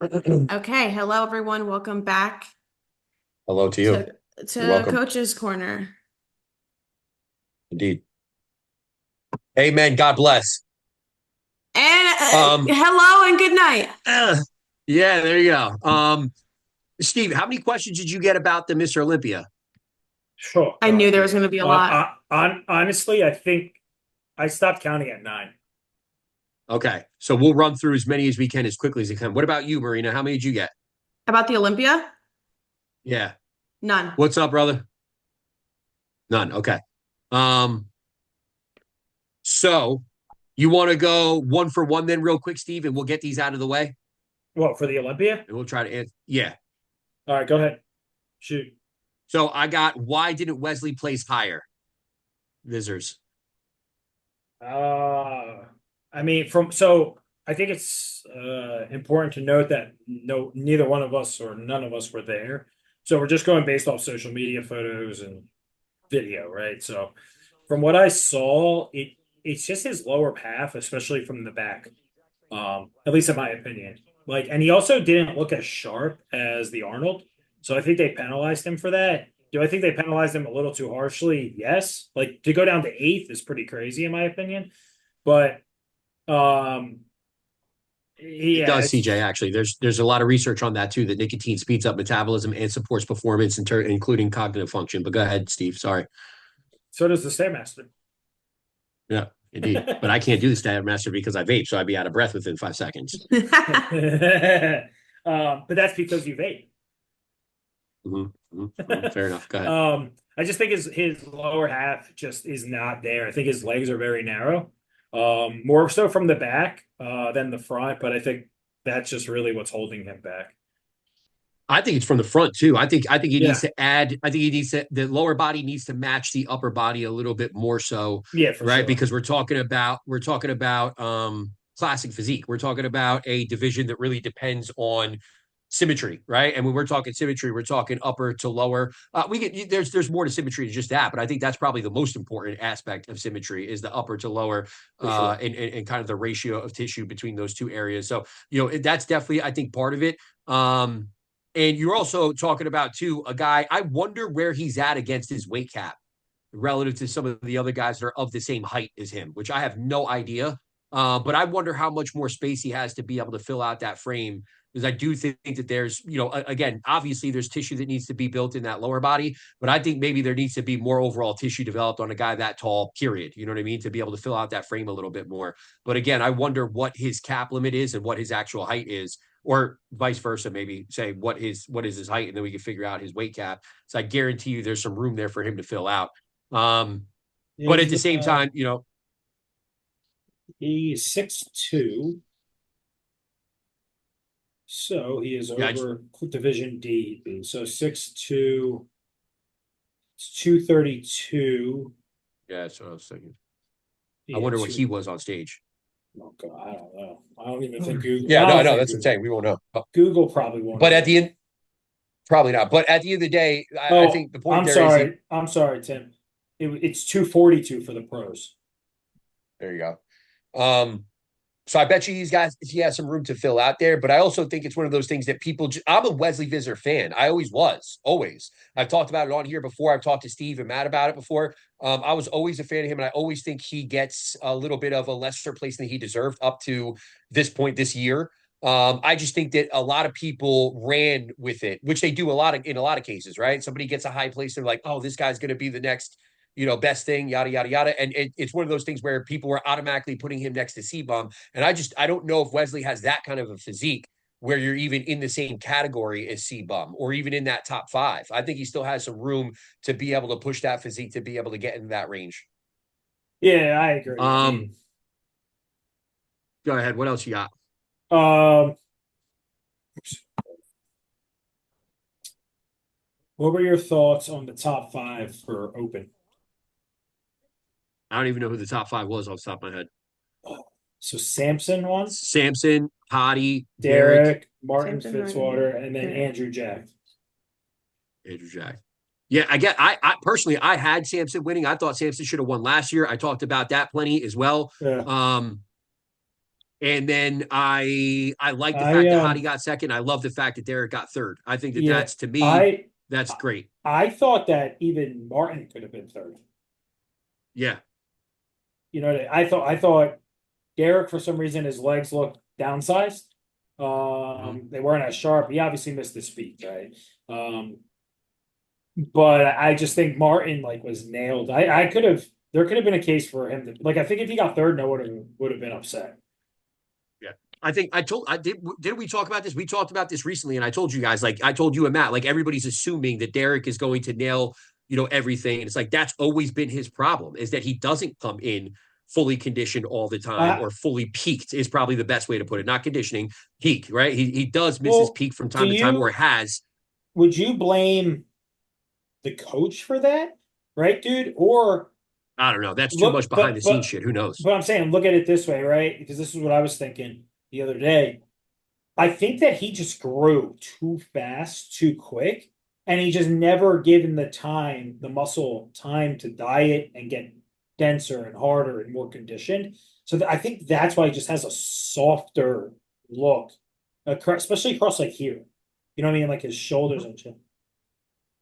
Okay, hello everyone. Welcome back Hello to you. to You're to welcome. Coach's Corner. Indeed. Amen. God bless. And Um, hello and good night. uh, yeah, there you go. Steve, how many questions did you get about the Mr. Olympia? Sure. I knew there was going to be a lot. Honestly, I think I stopped counting at nine. Okay, so we'll run through as many as we can as quickly as we can. What about you, Marina? How many did you get? About the Olympia? Yeah. None. What's up, brother? None. Okay. Um, so you want to go one for one then, real quick, Steve, and we'll get these out of the way, What, for the Olympia? and we'll try to answer. Yeah. All right, go ahead. Shoot. So I got why didn't Wesley place higher? Visitors. Uh, I mean, from so I think it's important to note that neither one of us or none of us were there. So we're just going based off social media photos and video, right? So from what I saw, it's just his lower half, especially from the back. At least in my opinion. And he also didn't look as sharp as the Arnold. So I think they penalized him for that. Do I think they penalized him a little too harshly? Yes. Like to go down to eighth is pretty crazy in my opinion. But um It yeah, does, CJ. it's Actually, there's a lot of research on that too. That nicotine speeds up metabolism and supports performance, including cognitive function. But go ahead, Steve. Sorry. so does the Stairmaster. Yeah, indeed. But I can't do the Stat Master because I vape, so I'd be out of breath within 5 seconds. But that's because you vape. Fair enough. Go ahead. I just think his lower half just is not there. I think his legs are very narrow, more so from the back than the front. But I think that's just really what's holding him back. I think it's from the front too. I think he needs Yeah, to add. I think he needs to the lower body needs to match the upper body a little bit more so, yeah, for right? sure. Because we're talking about classic physique. We're talking about a division that really depends on symmetry, right? And when we're talking symmetry, we're talking upper to lower. We get there's more to symmetry than just that, but I think that's probably the most important aspect of symmetry is the upper to lower, For sure. and kind of the ratio of tissue between those two areas. So that's definitely I think part of it. And you're also talking about too a guy. I wonder where he's at against his weight cap relative to some of the other guys that are of the same height as him, which I have no idea. But I wonder how much more space he has to be able to fill out that frame. Because I do think that there's, again, obviously there's tissue that needs to be built in that lower body, but I think maybe there needs to be more overall tissue developed on a guy that tall, period. You know what I mean? To be able to fill out that frame a little bit more. But again, I wonder what his cap limit is and what his actual height is, or vice versa, maybe say what is his height, and then we can figure out his weight cap. So I guarantee you there's some room there for him to fill out. Um, but at Is the same time, he's 6'2", so he is yeah, over Division D. So 6'2", 232. yeah, that's what I was thinking. I Yeah, wonder what he two. was on stage. Oh God, I don't know. I don't even think Google. Yeah, I no, don't no, think that's what I'm saying. Google. We won't know. Google probably won't But at either. the end, probably not. But at the end of the day, I Oh, think the point I'm there is sorry. I'm sorry, Tim. It's 242 for the pros. there you go. So I bet you he has some room to fill out there. But I also think it's one of those things that I'm a Wesley Visser fan. I always was, always. I've talked about it on here before. I've talked to Steve and Matt about it before. I was always a fan of him, and I always think he gets a little bit of a lesser place than he deserved up to this point this year. I just think that a lot of people ran with it, which they do in a lot of cases, right? Somebody gets a high place, they're like, "Oh, this guy's going to be the next, best thing," yada yada yada. And it's one of those things where people were automatically putting him next to CBum, and I don't know if Wesley has that kind of a physique where you're even in the same category as CBum or even in that top five. I think he still has some room to be able to push that physique to be able to get into that range. Yeah, I agree. I Um, mean, Go ahead. What else you got? um, what were your thoughts on the top five for Open? I don't even know who the top five was off the top of my head. So Samson won, Samson, Hottie, Derek, Derek, Martin Samson Martin. Fitzwater, and then Andrew Jack. Andrew Jack. Yeah, I personally I had Samson winning. I thought Samson should have won last year. I talked about that plenty as well. Yeah. Um, And then I like the I, fact that Hottie got second. I love the fact that Derek got third. I think that Yeah, that's, to me, that's I great. I thought that even Martin could have been third. Yeah. You know, I thought Derek, for some reason, his legs looked downsized. They weren't as sharp. He obviously missed his feet, right? But I just think Martin like was nailed. I could have there could have been a case for him to like. I think if he got third, no one would have been upset. Yeah. I think I did we talk about this? We talked about this recently, and I told you guys, like I told you and Matt, like everybody's assuming that Derek is going to nail, everything. And it's like that's always been his problem, is that he doesn't come in fully conditioned all the time, Uh, or fully peaked is probably the best way to put it. Not conditioning, peak, right? He does miss his well, peak from do time to time, or you has. would you blame the coach for that, right, dude? Or I don't know. That's too much look, behind the scenes shit. Who knows? but I'm saying look at it this way, right? Because this is what I was thinking the other day. I think that he just grew too fast, too quick, and he just never given the muscle time to diet and get denser and harder and more conditioned. So I think that's why he just has a softer look, especially across like here. You know what I mean? Like his shoulders and shit.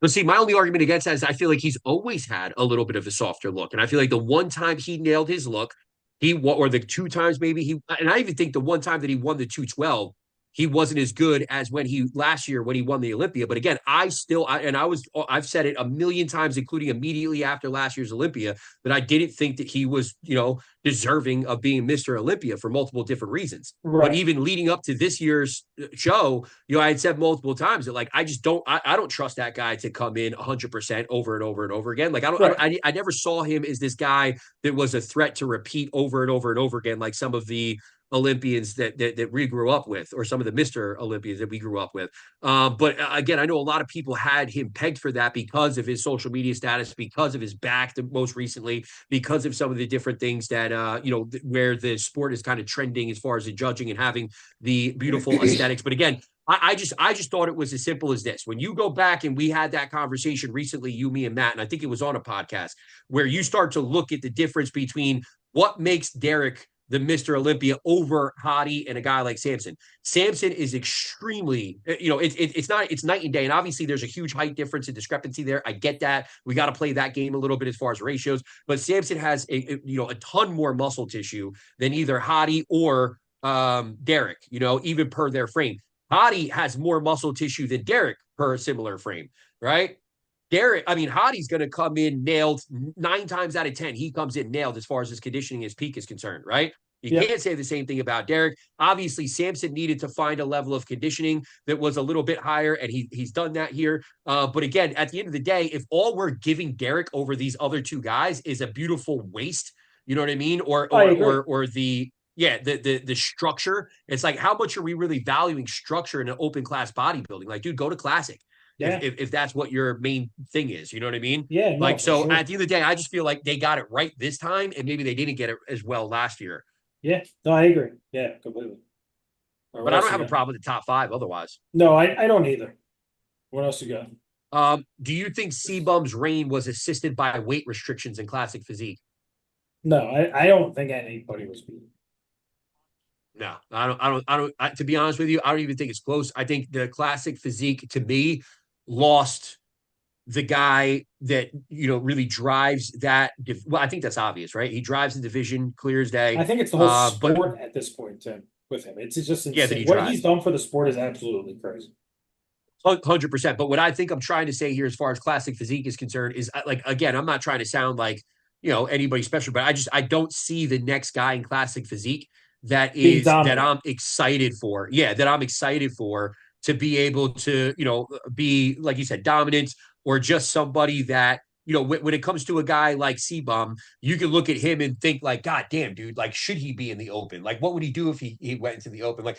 But see, my only argument against that is I feel like he's always had a little bit of a softer look. And I feel like the one time he nailed his look, or the two times maybe and I even think the one time that he won the 212, he wasn't as good as last year when he won the Olympia. But again, I've said it a million times, including immediately after last year's Olympia, that I didn't think that he was, deserving of being Mr. Olympia for multiple different reasons. But Right. even leading up to this year's show, I had said multiple times that like I just I don't trust that guy to come in 100% over and over and over again. Like I never saw him as this guy that was a threat to repeat over and over and over again, like some of the Olympians that we grew up with, or some of the Mr. Olympians that we grew up with. But again, I know a lot of people had him pegged for that because of his social media status, because of his back, most recently, because of some of the different things that where the sport is kind of trending as far as the judging and having the beautiful aesthetics. But again, I just thought it was as simple as this. When you go back, and we had that conversation recently, you, me, and Matt, and I think it was on a podcast, where you start to look at the difference between what makes Derek the Mr. Olympia over Hottie and a guy like Samson. Samson is extremely, it's night and day. And obviously there's a huge height difference and discrepancy there. I get that. We got to play that game a little bit as far as ratios, but Samson has a ton more muscle tissue than either Hottie or Derek, even per their frame. Hottie has more muscle tissue than Derek per a similar frame, right? Hottie's going to come in nailed 9 times out of 10. He comes in nailed as far as his conditioning, his peak is concerned, right? You can't say the same thing about Derek. Obviously, Samson needed to find a level of conditioning that was a little bit higher, and he's done that here. But again, at the end of the day, if all we're giving Derek over these other two guys is a beautiful waist, you know what I mean? Or the structure, it's like, how much are we really valuing structure in an open class bodybuilding? Like, dude, go to classic. Yeah. If that's what your main thing is, you know what I mean? Yeah. No, like, so sure. at the end of the day, I just feel like they got it right this time, and maybe they didn't get it as well last year. Yeah. No, I agree. Yeah, completely. But I don't have a problem with the top 5 otherwise. No, I don't either. What else you got? Do you think C-Bum's reign was assisted by weight restrictions in classic physique? No, I don't think anybody was beaten. No, I don't. To be honest with you, I don't even think it's close. I think the classic physique, to me, lost the guy that really drives that. Well, I think that's obvious, right? He drives the division clear as day. I think it's the whole sport at this point, Tim, with him. It's just insane. What he's done for the sport is absolutely crazy. 100%. But what I think I'm trying to say here, as far as classic physique is concerned, is like, again, I'm not trying to sound like anybody special, but I don't see the next guy in classic physique that I'm excited for. Yeah, that I'm excited for, to be able to, be, like you said, dominant, or just somebody that, when it comes to a guy like C-Bum, you can look at him and think like, God damn, dude, like, should he be in the open? Like, what would he do if he went into the open? Like,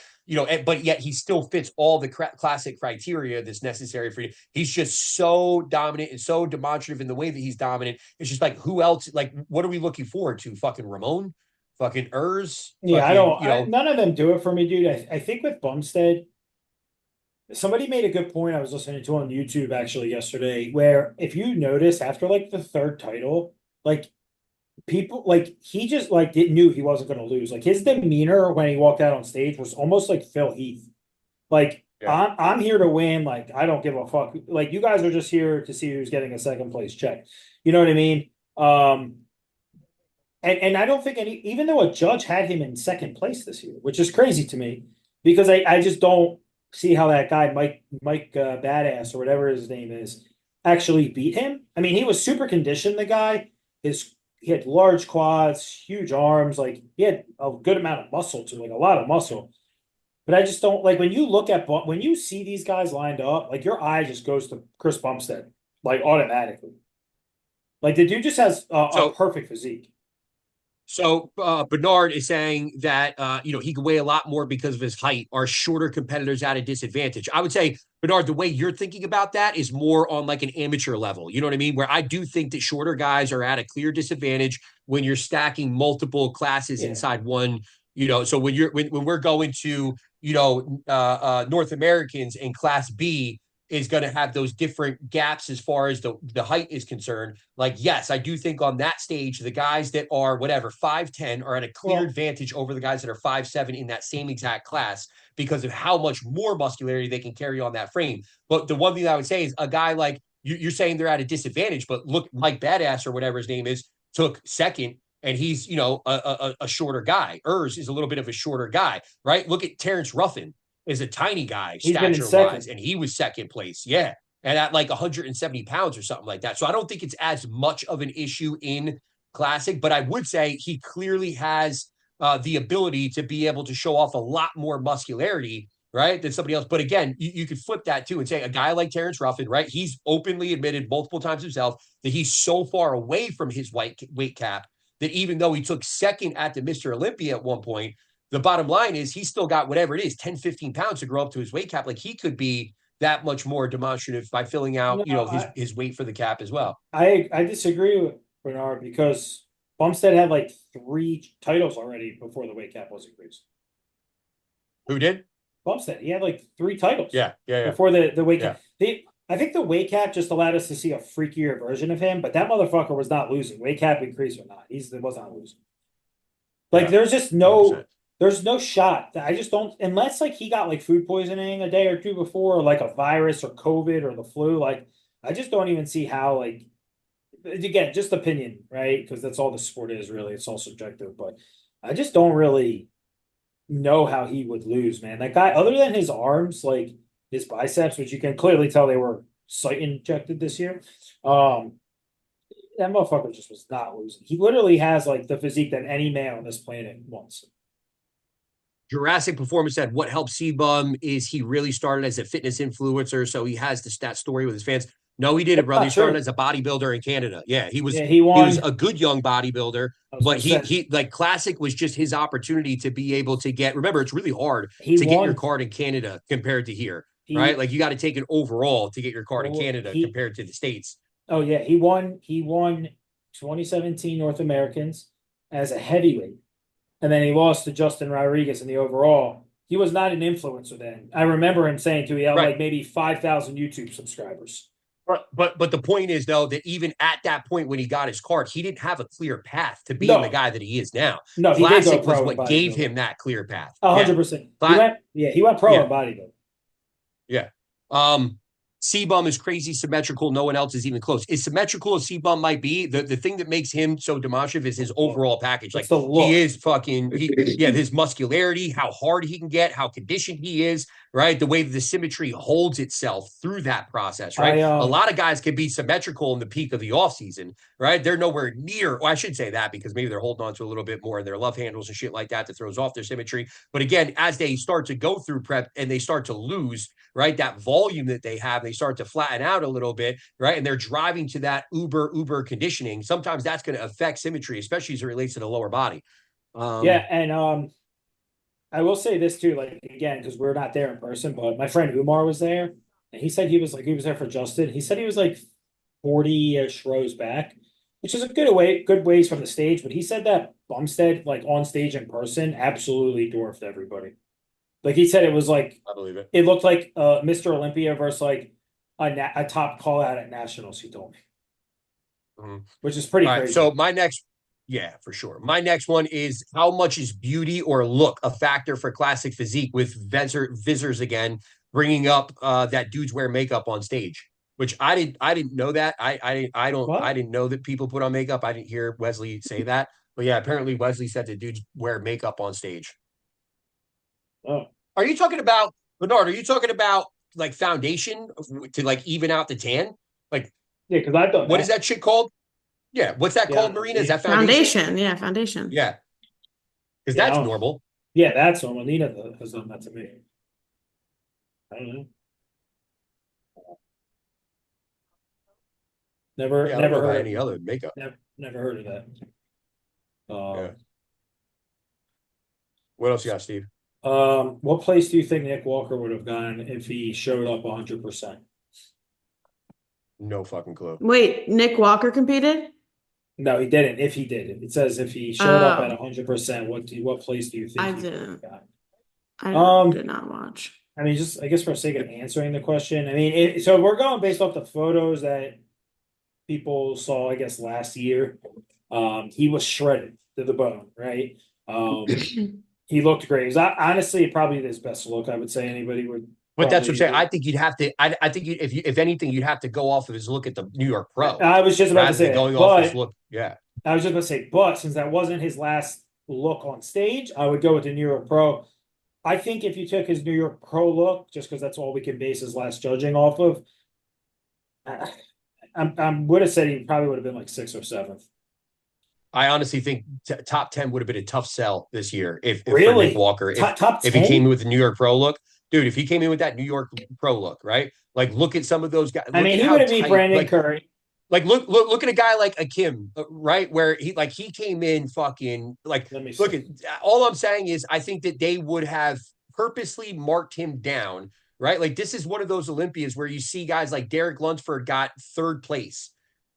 but yet he still fits all the classic criteria that's necessary for you. He's just so dominant and so demonstrative in the way that he's dominant. It's just like, who else? Like, what are we looking forward to? Fucking Ramon? Fucking Urs? Yeah, none of them do it for me, dude. I think with Bumstead, somebody made a good point I was listening to on YouTube actually yesterday, where if you notice after like the third title, like people like he just like didn't knew he wasn't going to lose. Like his demeanor when he walked out on stage was almost like Phil Heath. Like Yeah. I'm here to win. Like I don't give a fuck. Like you guys are just here to see who's getting a second place check. You know what I mean? And I don't think even though a judge had him in second place this year, which is crazy to me, because I just don't see how that guy Mike Badass or whatever his name is actually beat him. I mean, he was super conditioned. The guy he had large quads, huge arms, like he had a good amount of muscle too, like a lot of muscle. But I just don't like when you see these guys lined up, like your eye just goes to Chris Bumstead, like automatically. Like the dude just has a perfect physique. So Bernard is saying that he can weigh a lot more because of his height. Are shorter competitors at a disadvantage? I would say, Bernard, the way you're thinking about that is more on like an amateur level. You know what I mean? Where I do think that shorter guys are at a clear disadvantage when you're stacking multiple classes inside one. So when we're going to North Americans in Class B is going to have those different gaps as far as the height is concerned. Like, yes, I do think on that stage, the guys that are 5'10" are at a clear advantage over the guys that are 5'7" in that same exact class because of how much more muscularity they can carry on that frame. But the one thing I would say is a guy like you're saying they're at a disadvantage, but look, Mike Badass or whatever his name is took second. And he's, a shorter guy. Urs is a little bit of a shorter guy, right? Look at Terrence Ruffin is a tiny guy, stature-wise, and he was second place. Yeah. And at like 170 pounds or something like that. So I don't think it's as much of an issue in Classic, but I would say he clearly has the ability to be able to show off a lot more muscularity, right, than somebody else. But again, you could flip that too and say a guy like Terrence Ruffin, right? He's openly admitted multiple times himself that he's so far away from his weight cap that even though he took second at the Mr. Olympia at one point, the bottom line is he's still got whatever it is, 10, 15 pounds to grow up to his weight cap. Like he could be that much more demonstrative by filling out, his weight for the cap as well. I disagree with Bernard because Bumstead had like 3 titles already before the weight cap was increased. Who did? Bumstead. He had like 3 titles. Yeah. Before the weight cap. I think the weight cap just allowed us to see a freakier version of him, but that motherfucker was not losing. Weight cap increase or not, he was not losing. Like there's just there's no shot. I just don't, unless like he got like food poisoning a day or two before, or like a virus or COVID or the flu. Like I just don't even see how, like, again, just opinion, right? Because that's all the sport is really. It's all subjective, but I just don't really know how he would lose, man. That guy, other than his arms, like his biceps, which you can clearly tell they were sight injected this year. That motherfucker just was not losing. He literally has like the physique that any man on this planet wants. Jurassic Performance said what helped C-Bum is he really started as a fitness influencer, so he has that story with his fans. No, he didn't, brother. He started as a bodybuilder in Canada. Yeah, he was he was a good young bodybuilder, but he like Classic was just his opportunity to be able to get. Remember, it's really hard to get your card in Canada compared to here, right? Like you got to take it overall to get your card in Canada compared to the States. Oh yeah, he won 2017 North Americans as a heavyweight. And then he lost to Justin Rodriguez in the overall. He was not an influencer then. I remember him saying he had like maybe 5,000 YouTube subscribers. But the point is, though, that even at that point when he got his card, he didn't have a clear path to being the guy that he is now. No, Classic was what gave him that clear path. 100%. He went pro in bodybuilding. Yeah. C-Bum is crazy symmetrical. No one else is even close. As symmetrical as C-Bum might be, the thing that makes him so demonstrative is his overall package. Like he is his muscularity, how hard he can get, how conditioned he is, right? The way that the symmetry holds itself through that process, right? A lot of guys can be symmetrical in the peak of the offseason, right? They're nowhere near, well, I should say that because maybe they're holding on to a little bit more in their love handles and shit like that throws off their symmetry. But again, as they start to go through prep and they start to lose, right, that volume that they have, they start to flatten out a little bit, right? And they're driving to that uber conditioning. Sometimes that's going to affect symmetry, especially as it relates to the lower body. And I will say this too, like again, because we're not there in person, but my friend Umar was there, and he said he was there for Justin. He said he was like 40-ish rows back, which is a good ways from the stage. But he said that Bumstead, like on stage in person, absolutely dwarfed everybody. Like he said, it was like, I believe it. It looked like Mr. Olympia versus like a top call out at nationals. He told me, which is pretty crazy. So my next Yeah, for sure. My next one is how much is beauty or look a factor for classic physique with Visors again bringing up that dudes wear makeup on stage, which I didn't know that. I didn't know that people put on makeup. I didn't hear Wesley say that. But yeah, apparently Wesley said that dudes wear makeup on stage. Oh, Are you talking about Bernard? Are you talking about like foundation to like even out the tan? Like yeah, because I thought what is that shit called? Yeah, what's that called, Marina? Is that foundation? Foundation. Yeah, foundation. Yeah, because Yeah, that's normal. Yeah, that's normal. Nina has done that to me. I don't know. Never, Yeah, I don't know never about heard any other makeup. never heard of that. Yeah. What else you got, Steve? What place do you think Nick Walker would have gone if he showed up 100%? No fucking clue. Wait, Nick Walker competed? No, he didn't. If he did, it says if he showed up at Oh. 100%, what place do you think I he would didn't. have gone? I did not watch. I mean, just I guess for the sake of answering the question, I mean, so we're going based off the photos that people saw, I guess, last year. He was shredded to the bone, right? He looked great. It was honestly probably his best look. I would say anybody would. But that's what I'm saying. probably- I think you'd have to. I think if anything, you'd have to go off of his look at the New York Pro. I was just about to rather than say, going that, off his but look. Yeah, I was just about to say, but since that wasn't his last look on stage, I would go with the New York Pro. I think if you took his New York Pro look, just because that's all we can base his last judging off of, I would have said he probably would have been like 6th or 7th. I honestly think top 10 would have been a tough sell this year if for Really? Nick Walker Top if he 10? came in with the New York Pro look, dude. If he came in with that New York Pro look, right? Like, look at some of those guys. I mean, he would have beat Brandon Curry. Like look at a guy like Akim, right? Where he came in fucking like look at all I'm saying is I think that they would have purposely marked him down, right? Like this is one of those Olympias where you see guys like Derek Lunsford got 3rd place,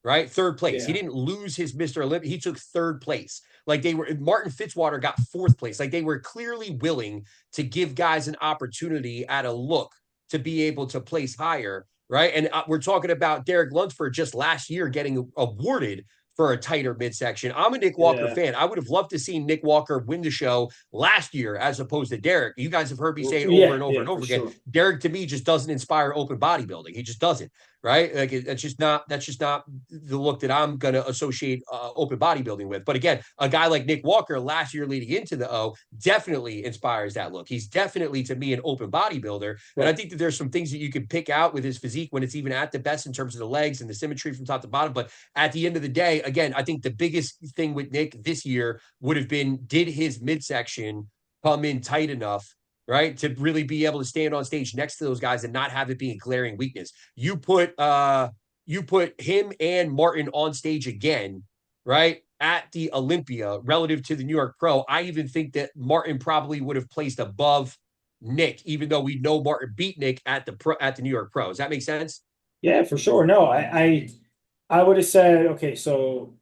right? 3rd place. He didn't lose his Mr. Olympia. He took 3rd place. Like Martin Fitzwater got 4th place. Like they were clearly willing to give guys an opportunity at a look to be able to place higher. Right. And we're talking about Derek Lunsford just last year getting awarded for a tighter midsection. I'm a Nick Walker fan. I would have loved to see Nick Walker win the show last year as opposed to Derek. You guys have heard me say it over and over and over again. Sure. Derek to me just doesn't inspire open bodybuilding. He just doesn't. Right. Like that's just not the look that I'm going to associate open bodybuilding with. But again, a guy like Nick Walker last year leading into the O definitely inspires that look. He's definitely to me an open bodybuilder. Right. And I think that there's some things that you can pick out with his physique when it's even at the best in terms of the legs and the symmetry from top to bottom. But at the end of the day, again, I think the biggest thing with Nick this year would have been, did his midsection come in tight enough, right, to really be able to stand on stage next to those guys and not have it be a glaring weakness. You put him and Martin on stage again, right, at the Olympia relative to the New York Pro. I even think that Martin probably would have placed above Nick, even though we know Martin beat Nick at the New York Pro. Does that make sense? Yeah, for sure. No, I would have said, okay, so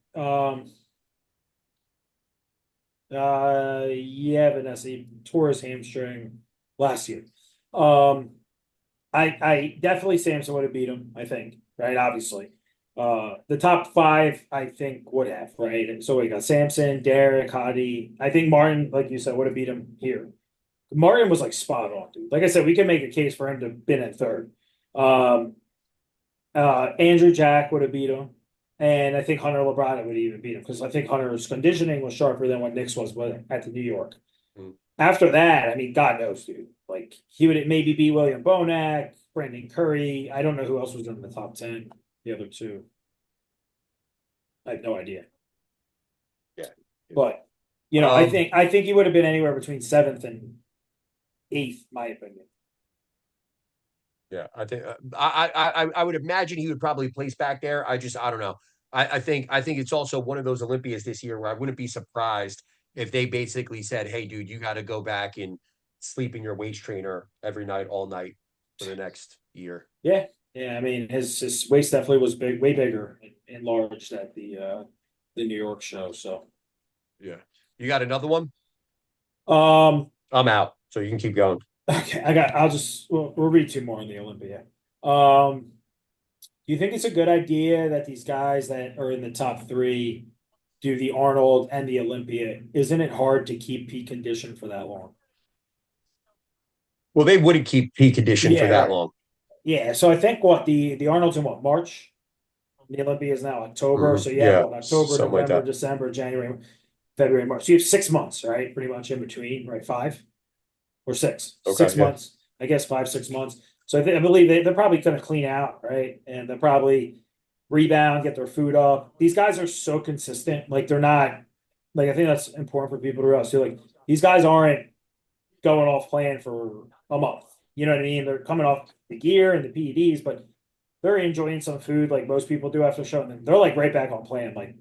Vanessa, he tore his hamstring last year. I definitely Samson would have beat him, I think, right? Obviously. The top 5, I think, would have, right? So we got Samson, Derek, Hadi. I think Martin, like you said, would have beat him here. Martin was like spot on, dude. Like I said, we can make a case for him to have been at 3rd. Andrew Jack would have beat him. And I think Hunter Labrada would even beat him because I think Hunter's conditioning was sharper than what Nick's was at the New York. After that, I mean, God knows, dude. Like, he would maybe beat William Bonac, Brandon Curry. I don't know who else was in the top 10. The other 2. I have no idea. Yeah. But, you know, I think he would have been anywhere between 7th and 8th, my opinion. Yeah, I think I would imagine he would probably place back there. I don't know. I think it's also one of those Olympias this year where I wouldn't be surprised if they basically said, "Hey, dude, you got to go back and sleep in your weights trainer every night, all night for the next year." Yeah. I mean, his waist definitely was big, way bigger, enlarged at the New York show. So, yeah, you got another one? I'm out, so you can keep going. Okay, we'll read 2 more in the Olympia. Do you think it's a good idea that these guys that are in the top 3 do the Arnold and the Olympia, isn't it hard to keep peak condition for that long? Well, they wouldn't keep peak condition for Yeah, that right. long. Yeah, so I think what the Arnold's in what, March? The Olympia is now October, so you have Yeah, what, October, something like November, that. December, January, February, March. So you have 6 months, right? Pretty much in between, right? Five or six, Okay, six yeah. months, I guess 5, 6 months. So I believe they're probably gonna clean out, right? And they'll probably rebound, get their food up. These guys are so consistent, like they're not, like I think that's important for people to realize too. Like these guys aren't going off plan for a month. You know what I mean? They're coming off the gear and the PEDs, but they're enjoying some food like most people do after showing them. They're like right back on plan, like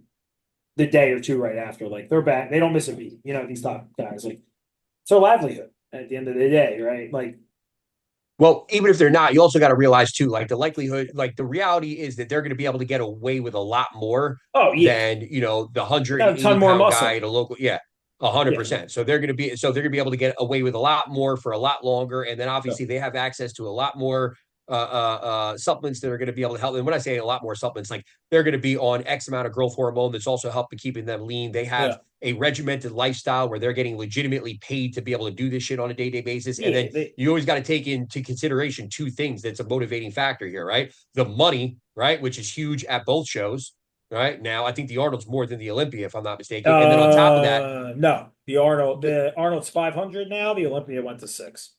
the day or two right after. Like they're back. They don't miss a beat. You know, these top guys. Like it's their livelihood at the end of the day, right? Like, Well, even if they're not, you also got to realize too, like the likelihood, like the reality is that they're going to be able to get away with a lot more oh yeah, than, the got a ton 180 more pound guy muscle. at a local. Yeah. A hundred Yeah, percent. So they're gonna be able to get away with a lot more for a lot longer. And then yeah, obviously they have access to a lot more supplements that are going to be able to help. And when I say a lot more supplements, like they're going to be on X amount of growth hormone that's also helping keeping them lean. They have yeah. a regimented lifestyle where they're getting legitimately paid to be able to do this shit on a day-to-day basis. And Yeah, then you always got to take into consideration two things that's a motivating factor here, right? The money, right, which is huge at both shows. Right now, I think the Arnold's more than the Olympia, if I'm not mistaken. And then on top of that, no, the Arnold's 500 now. The Olympia went to 6.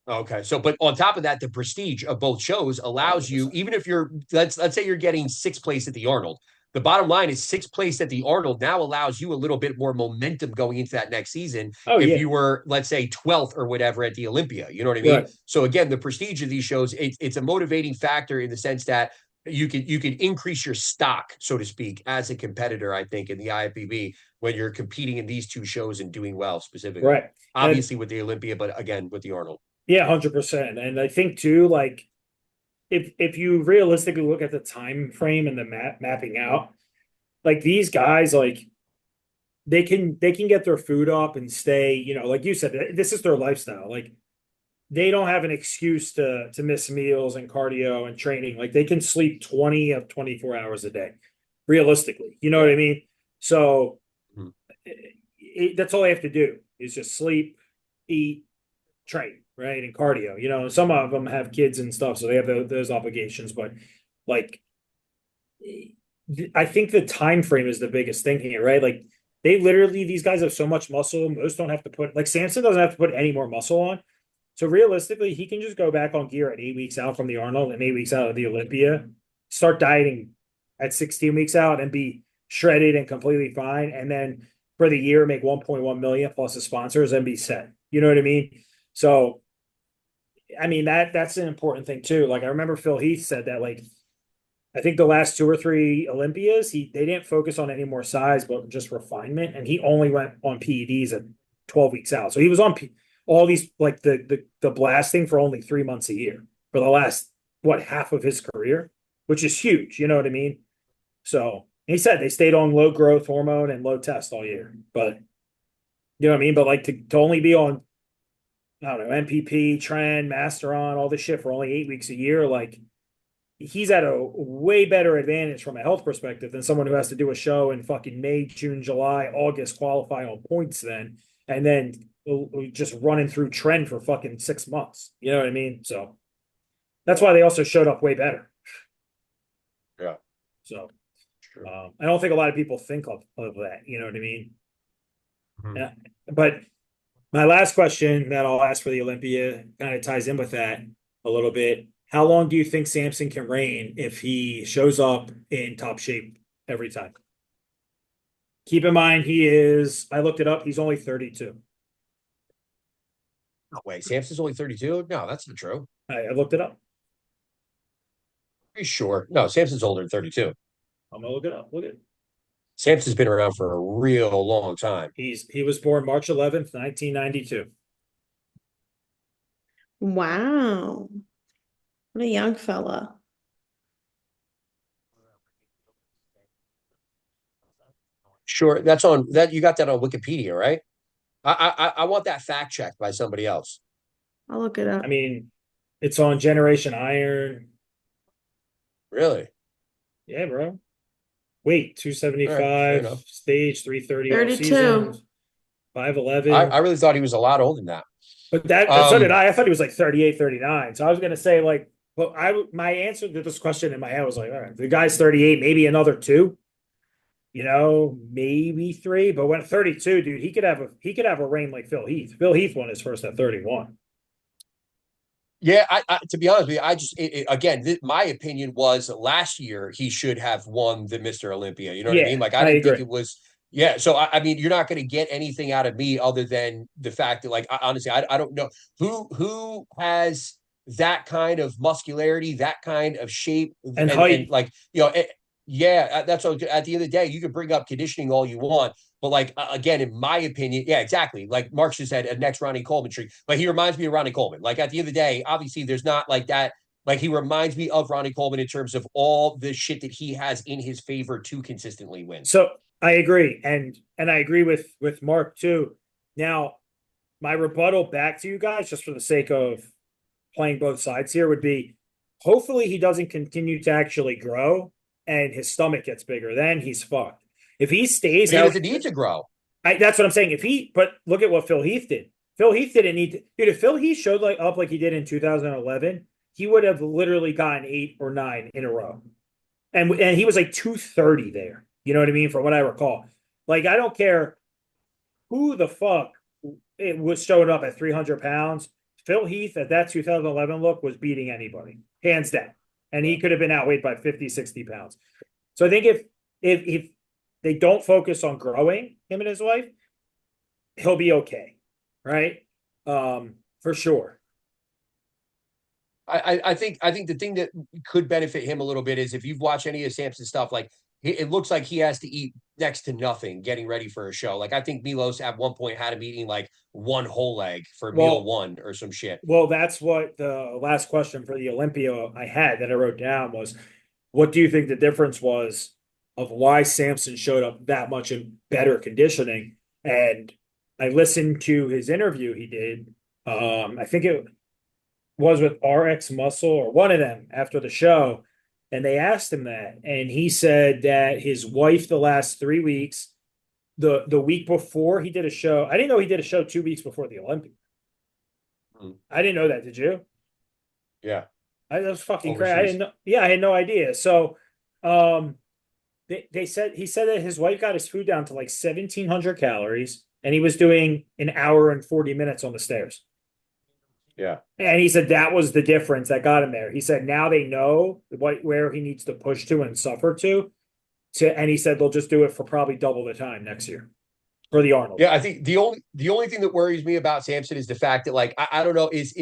okay. So, but on top of that, the prestige of both shows allows you, 100%. even if you're, let's say you're getting sixth place at the Arnold. The bottom line is sixth place at the Arnold now allows you a little bit more momentum going into that next season. Oh If yeah, you were, let's say, 12th or whatever at the Olympia, you know what I mean? right. So again, the prestige of these shows, it's a motivating factor in the sense that you can increase your stock, so to speak, as a competitor. I think in the IFBB when you're competing in these two shows and doing well specifically. Right. And Obviously with the Olympia, but again with the Arnold. yeah, 100%. And I think too, like if you realistically look at the time frame and the mapping out, like these guys, like they can get their food up and stay, like you said, this is their lifestyle. Like they don't have an excuse to miss meals and cardio and training. Like they can sleep 20 of 24 hours a day, realistically. You know what I mean? So Mhm. that's all they have to do is just sleep, eat, train, right? And cardio. Some of them have kids and stuff, so they have those obligations. But like, I think the time frame is the biggest thing here, right? Like, these guys have so much muscle. Most don't have to put, like, Samson doesn't have to put any more muscle on. So realistically, he can just go back on gear at 8 weeks out from the Arnold and 8 weeks out of the Olympia, start dieting at 16 weeks out and be shredded and completely fine. And then for the year, make 1.1 million plus the sponsors and be set. You know what I mean? So, I mean, that's an important thing too. Like I remember Phil Heath said that, like, I think the last 2 or 3 Olympias, they didn't focus on any more size, but just refinement. And he only went on PEDs at 12 weeks out. So he was on all these, like the blasting for only 3 months a year for the last, what, half of his career, which is huge. You know what I mean? So he said they stayed on low growth hormone and low test all year. But you know what I mean? But like to only be on, I don't know, MPP, Tren, Masteron, all this shit for only 8 weeks a year, like he's at a way better advantage from a health perspective than someone who has to do a show in fucking May, June, July, August, qualify on points then, and then just running through trend for fucking 6 months. You know what I mean? So that's why they also showed up way better. Yeah. So Sure. I don't think a lot of people think of that. You know what I mean? Mhm. Yeah. But my last question that I'll ask for the Olympia kind of ties in with that a little bit. How long do you think Samson can reign if he shows up in top shape every time? Keep in mind, I looked it up, he's only 32. No way. Samson's only 32? No, that's not true. I looked it up. Pretty sure. No, Samson's older than 32. I'm gonna look it up. Look at it. Samson's been around for a real long time. He was born March 11th, 1992. Wow. What a young fella. Sure. That's on that. You got that on Wikipedia, right? I want that fact checked by somebody else. I'll look it up. I mean, it's on Generation Iron. Really? Yeah, bro. weight, fair 275, enough. stage 330 all 32. season, I 5'11. really thought he was a lot older than that. But so did Um, I. I thought he was like 38, 39. So I was gonna say like, well, my answer to this question in my head was like, all right, the guy's 38, maybe another two, maybe three. But when 32, dude, he could have a reign like Phil Heath. Phil Heath won his first at 31. Yeah, to be honest with you, I just again, my opinion was last year he should have won the Mr. Olympia. You know what I Yeah, mean? Like I I didn't think agree. it was. Yeah, so I mean, you're not going to get anything out of me other than the fact that, like, honestly, I don't know who has that kind of muscularity, that kind of shape, And and height. like yeah, that's what, at the end of the day, you can bring up conditioning all you want, but like again, in my opinion, yeah, exactly. Like Mark just said, a next Ronnie Coleman tree. But he reminds me of Ronnie Coleman. Like at the end of the day, obviously, there's not like that. Like he reminds me of Ronnie Coleman in terms of all the shit that he has in his favor to consistently win. So I agree, and I agree with Mark too. Now, my rebuttal back to you guys, just for the sake of playing both sides here, would be hopefully he doesn't continue to actually grow and his stomach gets bigger. Then he's fucked. If he stays But he out, doesn't need to grow. that's what I'm saying. But look at what Phil Heath did. Phil Heath didn't need to, dude. If Phil Heath showed like up like he did in 2011, he would have literally gotten 8 or 9 in a row, and he was like 230 there. You know what I mean? From what I recall, like I don't care who the fuck it was showing up at 300 pounds. Phil Heath at that 2011 look was beating anybody, hands down. And he could have been outweighed by 50, 60 pounds. So I think if they don't focus on growing him and his wife, he'll be okay. Right? For sure. I think the thing that could benefit him a little bit is if you've watched any of Samson's stuff, like it looks like he has to eat next to nothing getting ready for a show. Like I think Milos at one point had him eating like one whole leg for meal one or some shit. Well, that's what the last question for the Olympia I had that I wrote down was, what do you think the difference was of why Samson showed up that much in better conditioning? And I listened to his interview he did. I think it was with RX Muscle or one of them after the show. And they asked him that. And he said that his wife, the last 3 weeks, the week before he did a show, I didn't know he did a show 2 weeks before the Olympia. I didn't know that. Did you? Yeah. That was fucking Overseas. crazy. I didn't know. Yeah, I had no idea. So, he said that his wife got his food down to like 1,700 calories, and he was doing an hour and 40 minutes on the stairs. Yeah. And he said that was the difference that got him there. He said now they know where he needs to push to and suffer and he said they'll just do it for probably double the time next year for the Arnold. Yeah, I think the only thing that worries me about Samson is the fact that, like, I don't know, is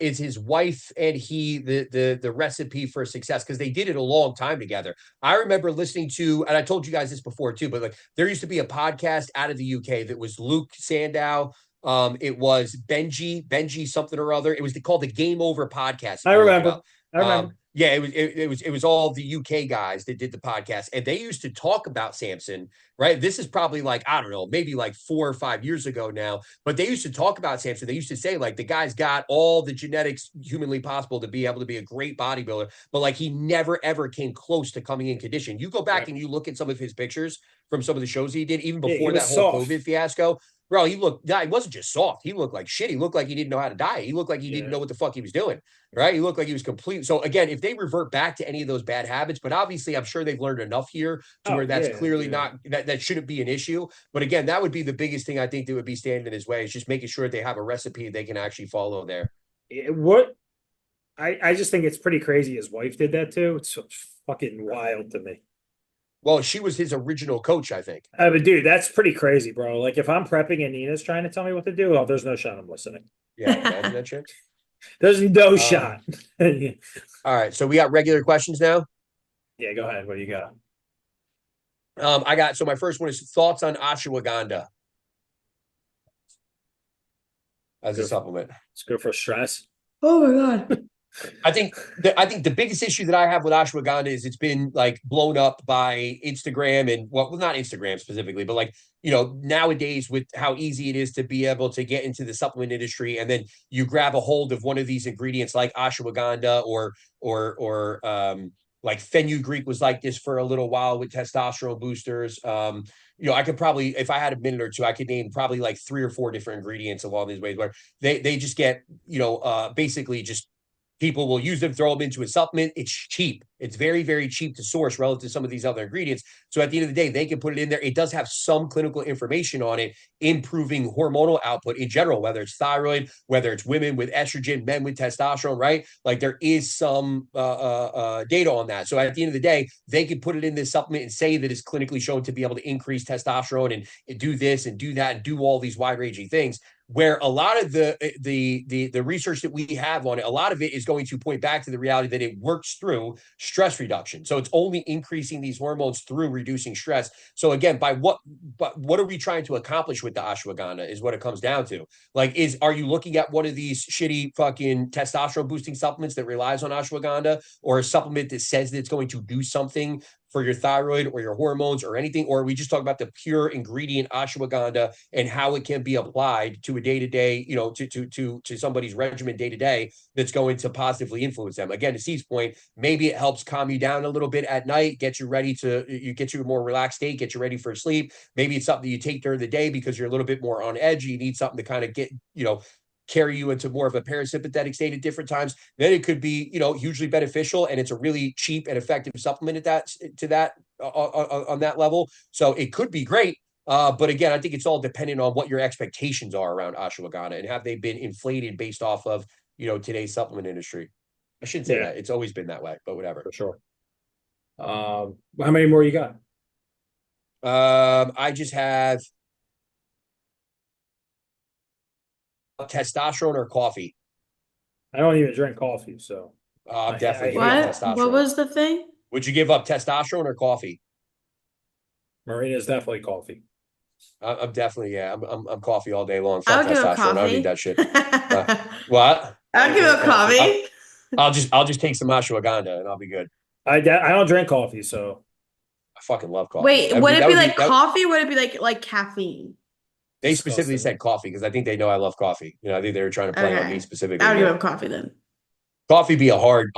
his wife and he the recipe for success, because they did it a long time together. I remember listening to, and I told you guys this before too, but like there used to be a podcast out of the UK that was Luke Sandow. It was Benji something or other. It was called the Game Over podcast. I remember. Yeah, it was all the UK guys that did the podcast, and they used to talk about Samson, right? This is probably like, I don't know, maybe like 4 or 5 years ago now, but they used to talk about Samson. They used to say like the guy's got all the genetics humanly possible to be able to be a great bodybuilder, but like he never ever came close to coming in condition. You go back and you look at some of his pictures from some of the shows he did, even before that whole COVID fiasco. Bro, he wasn't just soft. He looked like shit. He looked like he didn't know how to diet. He looked like he didn't know what the fuck he was doing, right? He looked like he was complete. So again, if they revert back to any of those bad habits, but obviously I'm sure they've learned enough here to where that's clearly not, that shouldn't be an issue. But again, that would be the biggest thing I think that would be standing in his way, is just making sure they have a recipe they can actually follow there. I just think it's pretty crazy his wife did that too. It's so fucking wild to me. Well, she was his original coach, I think. But dude, that's pretty crazy, bro. Like if I'm prepping and Nina's trying to tell me what to do, there's no shot I'm listening. Yeah, imagine that shit. There's no shot. All right, so we got regular questions now. Yeah, go ahead. What do you got? So my first one is thoughts on ashwagandha as a supplement. It's good for stress. Oh my God. I think the biggest issue that I have with ashwagandha is it's been like blown up by Instagram and well, not Instagram specifically, but like, you know, nowadays with how easy it is to be able to get into the supplement industry, and then you grab a hold of one of these ingredients like ashwagandha or Like fenugreek was like this for a little while with testosterone boosters. I could probably, if I had a minute or two, I could name probably like 3 or 4 different ingredients along these ways where they just get, basically just people will use them, throw them into a supplement. It's cheap. It's very, very cheap to source relative to some of these other ingredients. So at the end of the day, they can put it in there. It does have some clinical information on it, improving hormonal output in general, whether it's thyroid, whether it's women with estrogen, men with testosterone, right? Like there is some data on that. So at the end of the day, they can put it in this supplement and say that it's clinically shown to be able to increase testosterone and do this and do that and do all these wide-ranging things. Where a lot of the research that we have on it, a lot of it is going to point back to the reality that it works through stress reduction. So it's only increasing these hormones through reducing stress. So again, but what are we trying to accomplish with the ashwagandha is what it comes down to. Like, are you looking at one of these shitty fucking testosterone boosting supplements that relies on ashwagandha, or a supplement that says that it's going to do something for your thyroid or your hormones or anything? Or are we just talking about the pure ingredient ashwagandha and how it can be applied to a day-to-day, to somebody's regimen day-to-day that's going to positively influence them? Again, to Steve's point, maybe it helps calm you down a little bit at night, get you a more relaxed state, get you ready for sleep. Maybe it's something you take during the day because you're a little bit more on edge. You need something to kind of get, carry you into more of a parasympathetic state at different times. Then it could be, hugely beneficial, and it's a really cheap and effective supplement on that level. So it could be great. But again, I think it's all dependent on what your expectations are around ashwagandha and have they been inflated based off of, today's supplement industry. I shouldn't say that. It's always been that way, but whatever. For sure. How many more you got? I just have testosterone or coffee. I don't even drink coffee, so I'm definitely giving up What? testosterone. What was the thing? Would you give up testosterone or coffee? Marina's definitely coffee. I'm definitely, I'm coffee all day long. I Fuck would give up testosterone. I don't coffee. need that shit. What? I would give up coffee. I'll just take some ashwagandha and I'll be good. I don't drink coffee, so I fucking love coffee. Wait, That would it be like that- coffee? Would it be like caffeine? They specifically Disgusting. said coffee because I think they know I love coffee. I think they were trying to play on Okay. me specifically. I would give Yeah. up coffee then. Coffee be a hard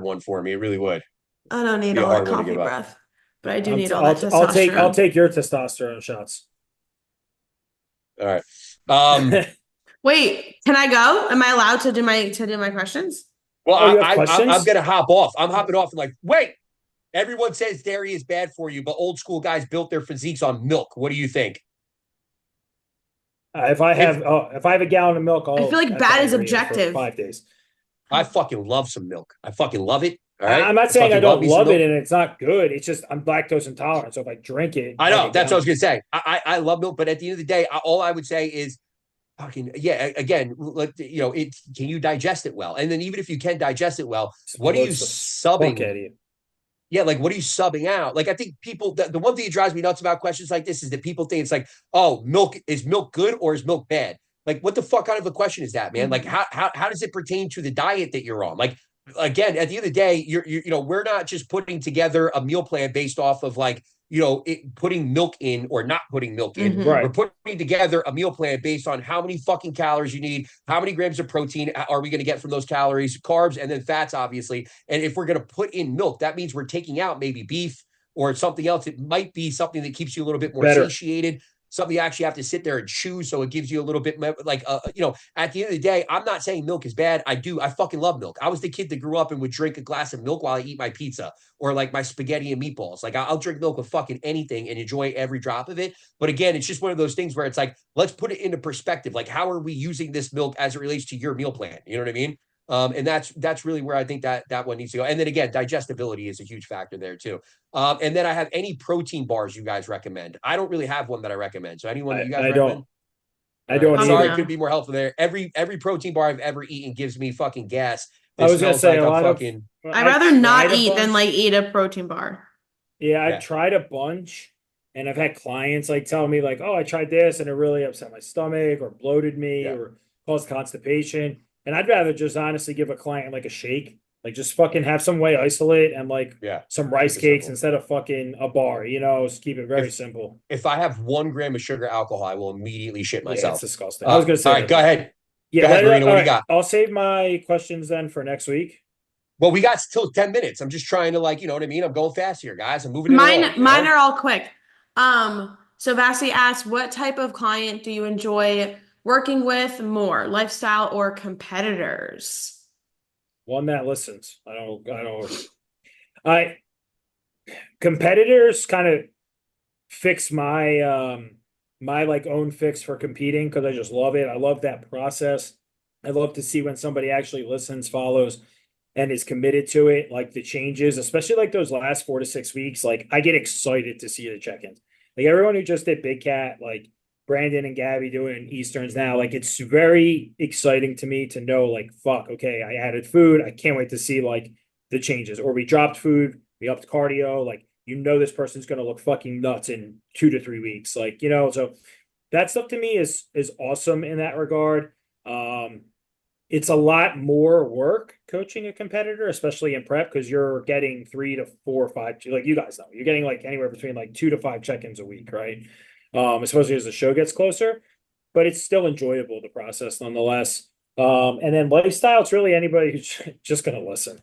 one for me. It really would. I don't need Be a all that hard one to coffee give up. breath, but I do I'm need t- all I'll, that I'll testosterone. take your testosterone shots. All right. Wait, can I go? Am I allowed to do my questions? Well, Oh, you have I'm questions? gonna hop off. I'm hopping off and like, wait. Everyone says dairy is bad for you, but old school guys built their physiques on milk. What do you think? If I have a gallon of milk, I feel like I'll bad is drink it for objective. 5 days. I fucking love some milk. I fucking love it. All right. I'm not saying I fucking don't me some love milk. it and it's not good. It's just I'm lactose intolerant, so if I drink it, I know get that's what I was down. gonna say. I love milk, but at the end of the day, all I would say is, fucking yeah. Again, it can you digest it well? And then even if you can digest it well, what are you Bloats the subbing? fuck out of you. Yeah, like what are you subbing out? Like I think people, the one thing that drives me nuts about questions like this is that people think it's like, oh, is milk good or is milk bad? Like what the fuck kind of a question is that, man? Like how does it pertain to the diet that you're on? Like again, at the end of the day, we're not just putting together a meal plan based off of like, putting milk in or not putting milk in. Mhm. Right. We're putting together a meal plan based on how many fucking calories you need, how many grams of protein are we going to get from those calories, carbs, and then fats, obviously. And if we're going to put in milk, that means we're taking out maybe beef or something else. It might be something that keeps you a little bit more Better. satiated. Something you actually have to sit there and chew, so it gives you a little bit like at the end of the day, I'm not saying milk is bad. I fucking love milk. I was the kid that grew up and would drink a glass of milk while I eat my pizza or like my spaghetti and meatballs. Like I'll drink milk with fucking anything and enjoy every drop of it. But again, it's just one of those things where it's like, let's put it into perspective. Like, how are we using this milk as it relates to your meal plan? You know what I mean? And that's really where I think that one needs to go. And then again, digestibility is a huge factor there too. And then I have any protein bars you guys recommend. I don't really have one that I recommend. So anyone that you guys I recommend? don't. I don't I'm either. sorry, Yeah. it could be more helpful there. Every protein bar I've ever eaten gives me fucking gas. I was gonna smells say like a I'm lot of- fucking. I'd rather not tried a eat than bunch. like eat a protein bar. Yeah, Yeah. I've tried a bunch, and I've had clients like tell me like, "Oh, I tried this, and it really upset my stomach, or bloated me, Yeah. or caused constipation." And I'd rather just honestly give a client like a shake, like just fucking have some whey isolate and like Yeah. some rice Keep it cakes simple. instead of fucking a bar. Just keep it very simple. If I have 1 gram of sugar alcohol, I will immediately shit Yeah, it's myself. disgusting. I was gonna say. All right, that. go ahead. Yeah, Go ahead, Marina, what do you all got? I'll save my questions then for next week. Well, we got still 10 minutes. I'm just trying to, like, you know what I mean? I'm going fast here, guys. I'm moving it along, you Mine know? are all quick. So Vasi asked, what type of client do you enjoy working with more, lifestyle or competitors? One that listens. I competitors kind of fix my like own fix for competing because I just love it. I love that process. I love to see when somebody actually listens, follows, and is committed to it, like the changes, especially like those last 4 to 6 weeks. Like I get excited to see the check-ins. Like everyone who just did Big Cat, like Brandon and Gabby doing Easterns now, like it's very exciting to me to know, like, fuck, okay, I added food. I can't wait to see like the changes. Or we dropped food, we upped cardio, like you know this person's gonna look fucking nuts in 2 to 3 weeks. Like, so that stuff to me is awesome in that regard. It's a lot more work coaching a competitor, especially in prep, because you're getting 3 to 4 or 5, like you guys know, you're getting like anywhere between like 2 to 5 check-ins a week, right? Especially as the show gets closer, but it's still enjoyable, the process nonetheless. And then lifestyle, it's really anybody who's just gonna listen.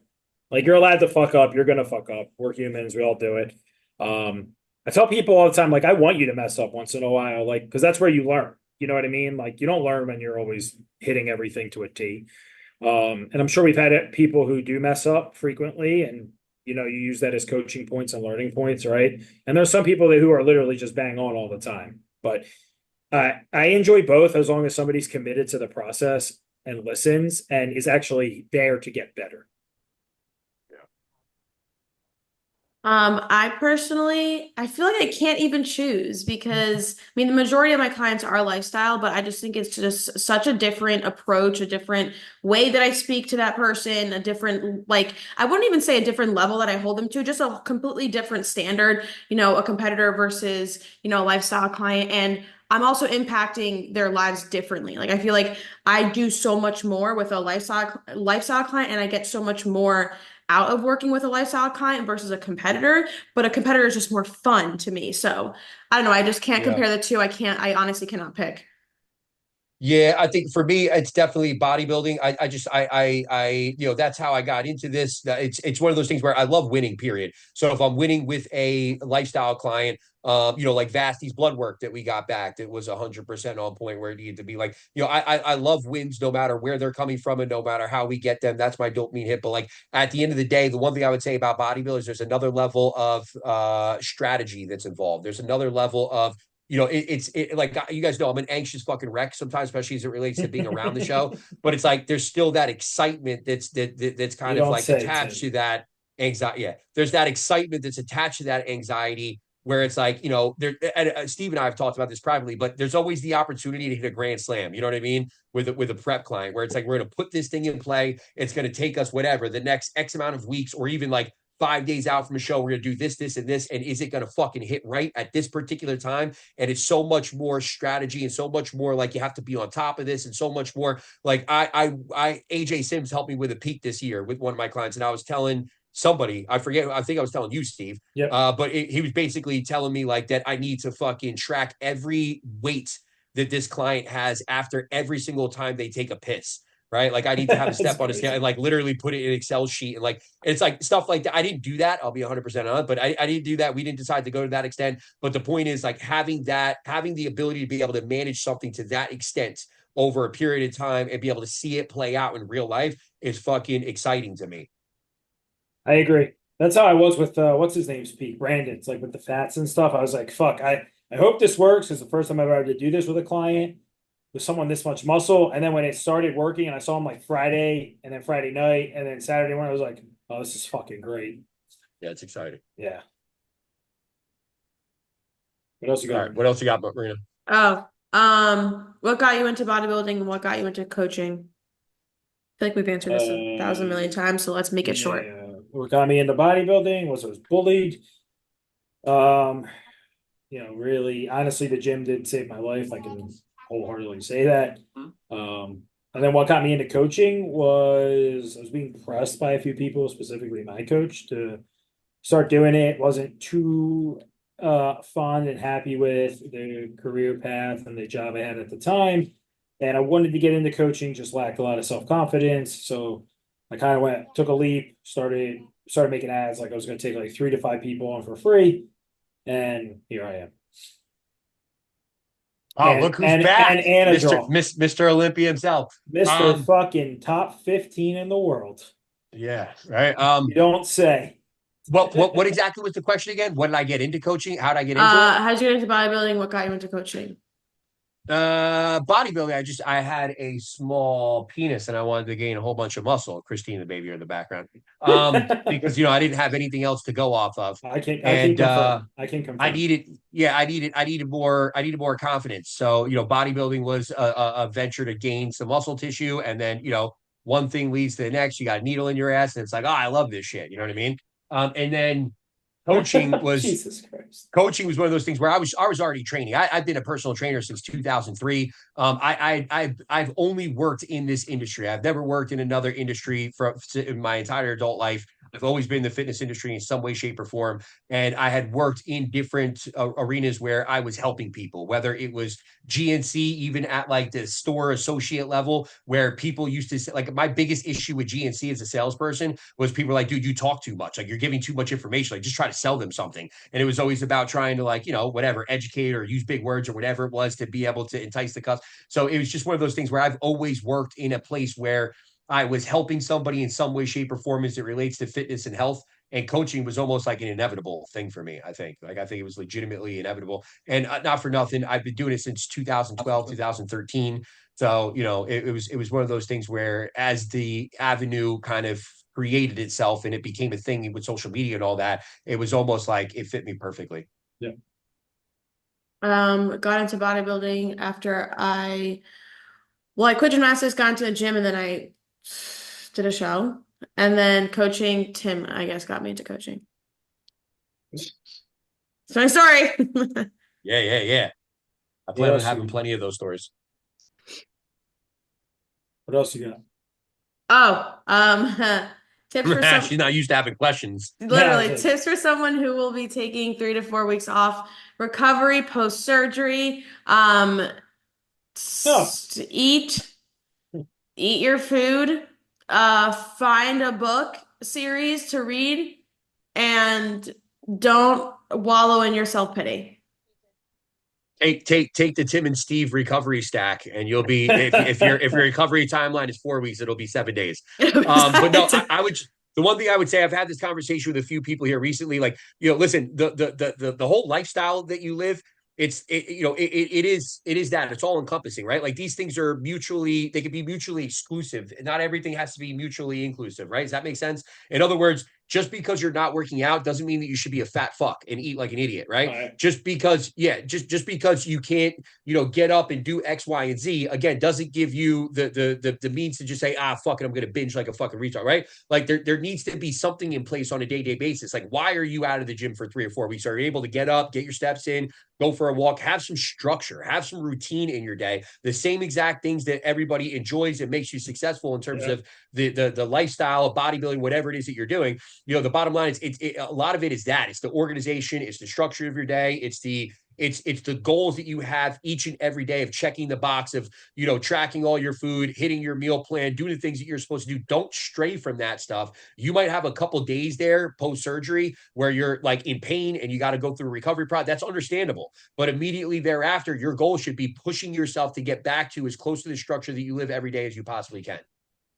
Like you're allowed to fuck up, you're gonna fuck up. We're humans, we all do it. I tell people all the time, like, I want you to mess up once in a while, like, because that's where you learn. You know what I mean? Like, you don't learn when you're always hitting everything to a T. And I'm sure we've had people who do mess up frequently, and you use that as coaching points and learning points, right? And there's some people who are literally just bang on all the time. But I enjoy both as long as somebody's committed to the process and listens and is actually there to get better. I personally, I feel like I can't even choose because I mean the majority of my clients are lifestyle, but I just think it's just such a different approach, a different way that I speak to that person, a different like I wouldn't even say a different level that I hold them to, just a completely different standard, a competitor versus, a lifestyle client. And I'm also impacting their lives differently. Like I feel like I do so much more with a lifestyle client and I get so much more out of working with a lifestyle client versus a competitor, but a competitor is just more fun to me. So I don't know. I just can't Yeah. compare the two. I honestly cannot pick. Yeah, I think for me, it's definitely bodybuilding. That's how I got into this. It's one of those things where I love winning, period. So if I'm winning with a lifestyle client, like Vasty's blood work that we got back, that was 100% on point where it needed to be. Like, I love wins no matter where they're coming from and no matter how we get them. That's my dopamine hit. But like at the end of the day, the one thing I would say about bodybuilders, there's another level of strategy that's involved. There's another level of it's like you guys know I'm an anxious fucking wreck sometimes, especially as it relates to being around the show. But it's like there's still that excitement that's kind of like attached to that anxiety. Yeah, there's that excitement that's attached to that anxiety where it's like Steve and I have talked about this privately, but there's always the opportunity to hit a grand slam. You know what I mean? With a prep client, where it's like we're going to put this thing in play. It's going to take us whatever the next X amount of weeks, or even like 5 days out from a show, we're going to do this, this, and this. And is it going to fucking hit right at this particular time? And it's so much more strategy and so much more like you have to be on top of this and so much more like AJ Sims helped me with a peak this year with one of my clients. And I was telling somebody, I forget, I think I was telling you, Steve. Yeah. But he was basically telling me like that I need to fucking track every weight that this client has after every single time they take a piss. Right. Like I need to have a step on a scale and like literally put it in an Excel sheet. And like, it's like stuff like that. I didn't do that. I'll be 100% on it, but I didn't do that. We didn't decide to go to that extent. But the point is like having the ability to be able to manage something to that extent over a period of time and be able to see it play out in real life is fucking exciting to me. I agree. That's how I was with what's his name's peak, Brandon. It's like with the fats and stuff. I was like, fuck, I hope this works. It's the first time I've ever had to do this with a client, with someone this much muscle. And then when it started working and I saw him like Friday and then Friday night and then Saturday morning, I was like, oh, this is fucking great. Yeah, it's exciting. Yeah. What else you got? All right, what else you got, Marina? What got you into bodybuilding and what got you into coaching? I feel like we've answered this 1,000 million times, so let's make it short. What got me into bodybuilding was I was bullied. Really, honestly, the gym did save my life. I can wholeheartedly say that. And then what got me into coaching was I was being pressed by a few people, specifically my coach, to start doing it. Wasn't too fun and happy with the career path and the job I had at the time. And I wanted to get into coaching, just lacked a lot of self-confidence. So I kind of took a leap, started making ads like I was going to take like 3 to 5 people on for free, and here I am. Oh, look who's back, And a draw, Mr. Olympia himself. Mister fucking top 15 in the world. Yeah, right. You don't say. What exactly was the question again? What did I get into coaching? How did I get into it? How'd you get into bodybuilding? What got you into coaching? Bodybuilding. I had a small penis and I wanted to gain a whole bunch of muscle. Christine, the baby, in the background. Because I didn't have anything else to go off of. I can And confirm. I can confirm. I needed more confidence. So, bodybuilding was a venture to gain some muscle tissue. And then, one thing leads to the next. You got a needle in your ass, and it's like, oh, I love this shit. You know what I mean? And then coaching was Jesus Christ. coaching was one of those things where I was already training. I've been a personal trainer since 2003. I've only worked in this industry. I've never worked in another industry for in my entire adult life. I've always been in the fitness industry in some way, shape, or form. And I had worked in different arenas where I was helping people, whether it was GNC, even at like the store associate level, where people used to say, like, my biggest issue with GNC as a salesperson was people were like, dude, you talk too much. Like, you're giving too much information. Like, just try to sell them something. And it was always about trying to, like, whatever, educate or use big words or whatever it was to be able to entice the customer. So it was just one of those things where I've always worked in a place where I was helping somebody in some way, shape, or form as it relates to fitness and health. And coaching was almost like an inevitable thing for me. I think it was legitimately inevitable. And not for nothing, I've been doing it since 2012, 2013. So, it was one of those things where, as the avenue kind of created itself and it became a thing with social media and all that, it was almost like it fit me perfectly. Yeah. Got into bodybuilding after I quit gymnastics, got into the gym, and then I did a show. And then coaching, Tim, I guess, got me into coaching. It's my story. Yeah. I plan on having plenty of those stories. What else you got? Tips for some. She's not used to having questions. Literally, tips for someone who will be taking 3 to 4 weeks off recovery post surgery. Eat your food. Find a book series to read, and don't wallow in your self-pity. Take the Tim and Steve recovery stack, and you'll be if your recovery timeline is 4 weeks, it'll be 7 days. But no, I would. The one thing I would say, I've had this conversation with a few people here recently. Like, listen, the whole lifestyle that you live, it is that it's all encompassing, right? Like, these things are they can be mutually exclusive. Not everything has to be mutually inclusive, right? Does that make sense? In other words, just because you're not working out doesn't mean that you should be a fat fuck and eat like an idiot, right? Just because you can't, get up and do X, Y, and Z, again, doesn't give you the means to just say, fuck it, I'm going to binge like a fucking retard, right? Like, there needs to be something in place on a day-to-day basis. Like, why are you out of the gym for 3 or 4 weeks? Are you able to get up, get your steps in, go for a walk, have some structure, have some routine in your day, the same exact things that everybody enjoys and makes you successful in terms of the lifestyle, bodybuilding, whatever it is that you're doing. The bottom line is a lot of it is that it's the organization, it's the structure of your day, it's the goals that you have each and every day of checking the box of, tracking all your food, hitting your meal plan, doing the things that you're supposed to do. Don't stray from that stuff. You might have a couple days there post-surgery where you're like in pain and you got to go through a recovery process. That's understandable. But immediately thereafter, your goal should be pushing yourself to get back to as close to the structure that you live every day as you possibly can.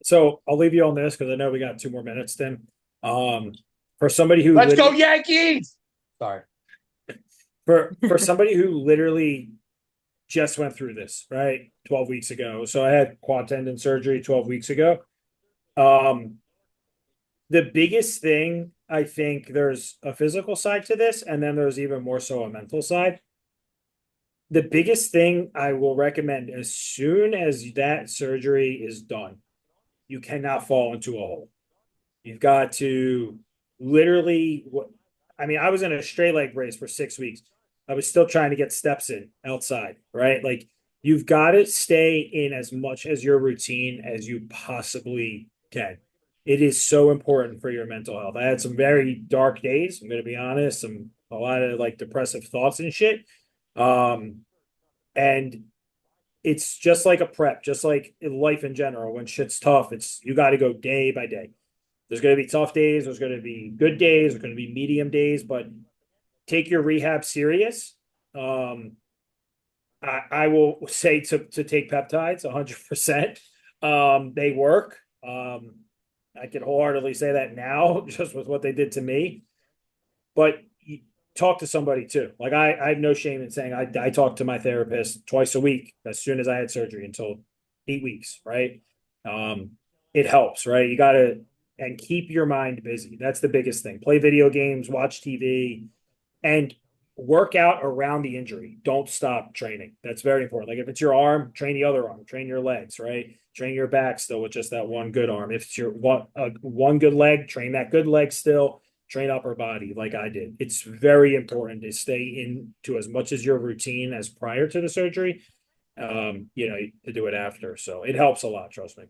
So I'll leave you on this because I know we got 2 more minutes, Tim. For somebody who Let's go Yankees. Sorry. For somebody who literally just went through this, right? 12 weeks ago. So I had quad tendon surgery 12 weeks ago. The biggest thing, I think there's a physical side to this, and then there's even more so a mental side. The biggest thing I will recommend, as soon as that surgery is done, you cannot fall into a hole. You've got to literally, I was in a straight leg brace for 6 weeks. I was still trying to get steps in outside, right? Like, you've got to stay in as much as your routine as you possibly can. It is so important for your mental health. I had some very dark days, I'm going to be honest, a lot of like depressive thoughts and shit. And it's just like a prep, just like in life in general. When shit's tough, you got to go day by day. There's going to be tough days. There's going to be good days. There's going to be medium days, but take your rehab serious. I will say to take peptides 100%. They work. I can wholeheartedly say that now, just with what they did to me. But talk to somebody too. Like I have no shame in saying I talk to my therapist twice a week as soon as I had surgery until 8 weeks, right? It helps, right? You got to, and keep your mind busy. That's the biggest thing. Play video games, watch TV, and work out around the injury. Don't stop training. That's very important. Like if it's your arm, train the other arm, train your legs, right? Train your back still with just that one good arm. If it's your one good leg, train that good leg still. Train upper body like I did. It's very important to stay into as much as your routine as prior to the surgery, to do it after. So it helps a lot, trust me.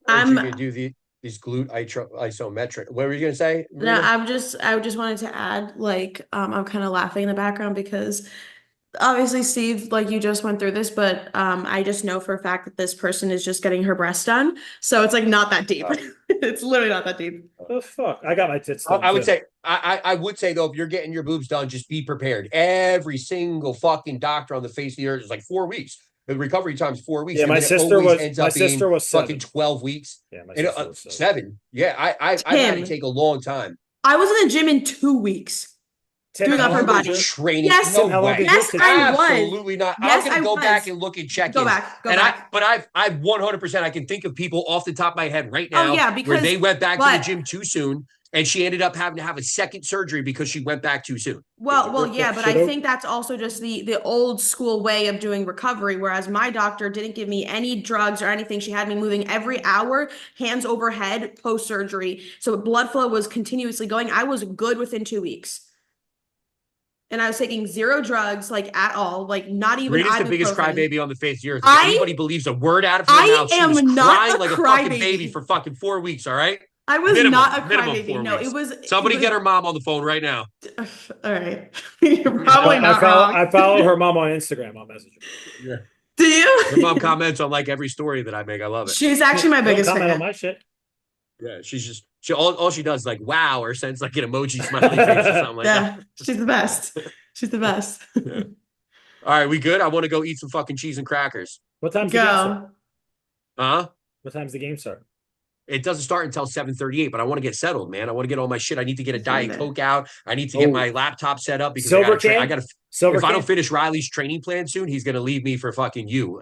You're gonna do these glute isometric. What were you gonna say, No, Marina? I just wanted to add, like, I'm kind of laughing in the background because obviously, Steve, like you just went through this, but I just know for a fact that this person is just getting her breast done. So it's like not that deep. It's literally not that deep. Oh fuck! I got my tits done. I would say, I would say though, if you're getting your boobs done, just be prepared. Every single fucking doctor on the face of the earth is like 4 weeks. The recovery time is 4 weeks. Yeah, and my then it sister always was ends my up being sister was fucking 7. 12 weeks. Yeah, my And, sister was 7. 7. Yeah, I've had to take a long time. I was in the gym in 2 weeks. Tim, Doing how upper long body. did you- Training. Yes, No how long way. did you Yes, take? I was. Absolutely not. Yes, I'm gonna I go was. back and look at check-ins. Go back. But I 100%. I can think of people off the top of my head right Oh, now yeah, where because they went back to but- the gym too soon, and she ended up having to have a second surgery because she went back too soon. Well, yeah, but I Should've- think that's also just the old school way of doing recovery, whereas my doctor didn't give me any drugs or anything. She had me moving every hour, hands overhead, post-surgery. So blood flow was continuously going. I was good within 2 weeks. And I was taking 0 drugs, like at all, like not even Rita's the biggest ibuprofen. crybaby on the face of the earth. If I- anybody believes a word out of her I mouth, she was am not crying a like a fucking crybaby. baby for fucking 4 weeks, all right? I was Minimum- not a minimum crybaby. 4 No, weeks. it was Somebody it get was- her mom on the phone right now. All right. You're probably not wrong. I follow her mom on Instagram. I'll message her. Yeah. Do you? Her mom comments on like every story that I make. I love it. She's actually my Don't biggest comment on fan. my shit. Yeah, all she does is like wow or sends like an emoji smiley face or something like Yeah, she's the best. She's the best. that. All right, we good? I want to go eat some fucking cheese and crackers. What time's the game start? Go. Huh? What time's the game start? It doesn't start until 7:38, but I want to get settled, man. I want to get all my shit. I need to get a Diet There. Coke out. I need to get Oh. my laptop set up because Silver I can? gotta Silver if I can? don't finish Riley's training plan soon, he's gonna leave me for fucking you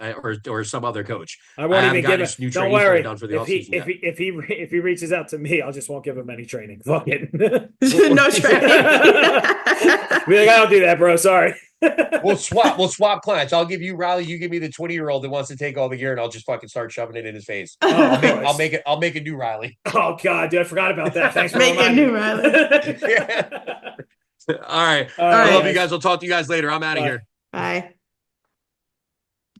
or some other coach. I won't I haven't even gotten give his new it. Don't training plan worry. done for the If he offseason if he if he reaches out to me, I just won't give him any training. Fuck it. No training. Be like, I don't do that, bro. Sorry. We'll swap clients. I'll give you Riley, you give me the 20-year-old that wants to take all the gear, and I'll just fucking start shoving it in his face. I'll make a new Riley. Oh God, dude, I forgot about that. Thanks for Make a reminding new me. Riley. Yeah. All right. All I right, love you guys. I'll talk to you guys later. I'm out of Bye. here. Bye.